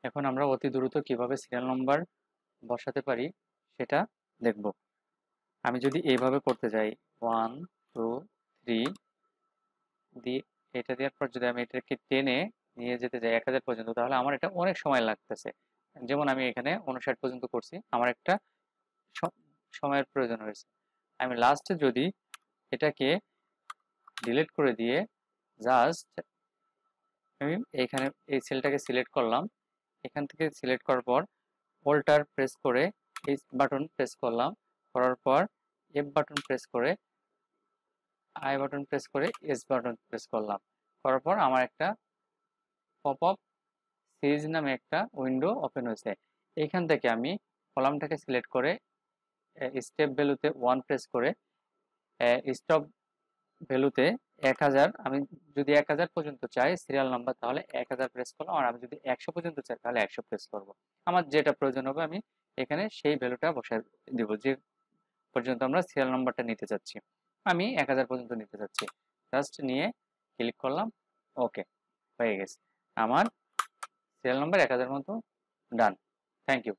এখন আমরা অতি দ্রুত কিভাবে সিরিয়াল নাম্বার বসাতে পারি সেটা দেখব। আমি যদি এইভাবে করতে যাই 1 2 3 দিয়ে, এটা দেওয়ার পর যদি আমি এটাকে টেনে নিয়ে যেতে যাই 1000 পর্যন্ত, তাহলে আমার এটা অনেক সময় লাগতেছে। যেমন আমি এখানে 59 পর্যন্ত করছি, আমার একটা সময়ের প্রয়োজন হয়েছে। আমি লাস্টে যদি এটাকে ডিলিট করে দিয়ে জাস্ট আমি এইখানে এই সেলটাকে সিলেক্ট করলাম, এখান থেকে সিলেক্ট করার পর অল্টার প্রেস করে এই বাটন প্রেস করলাম, করার পর এফ বাটন প্রেস করে আই বাটন প্রেস করে এস বাটন প্রেস করলাম, করার পর আমার একটা পপ আপ সিরিজ নামে একটা উইন্ডো ওপেন হয়েছে। এইখান থেকে আমি কলামটাকে সিলেক্ট করে স্টেপ ভ্যালুতে 1 প্রেস করে স্টপ ভ্যালুতে 1000, আমি যদি 1000 পর্যন্ত চাই সিরিয়াল নাম্বার তাহলে 1000 প্রেস করলাম, আর আমি যদি 100 পর্যন্ত চাই তাহলে 100 প্রেস করব। আমার যেটা প্রয়োজন হবে আমি এখানে সেই ভ্যালুটা বসায় দিব, যে পর্যন্ত আমরা সিরিয়াল নাম্বারটা নিতে চাচ্ছি। আমি 1000 পর্যন্ত নিতে চাচ্ছি, জাস্ট নিয়ে ক্লিক করলাম, ওকে, হয়ে গেছে আমার সিরিয়াল নাম্বার 1000 মতো ডান। Thank you.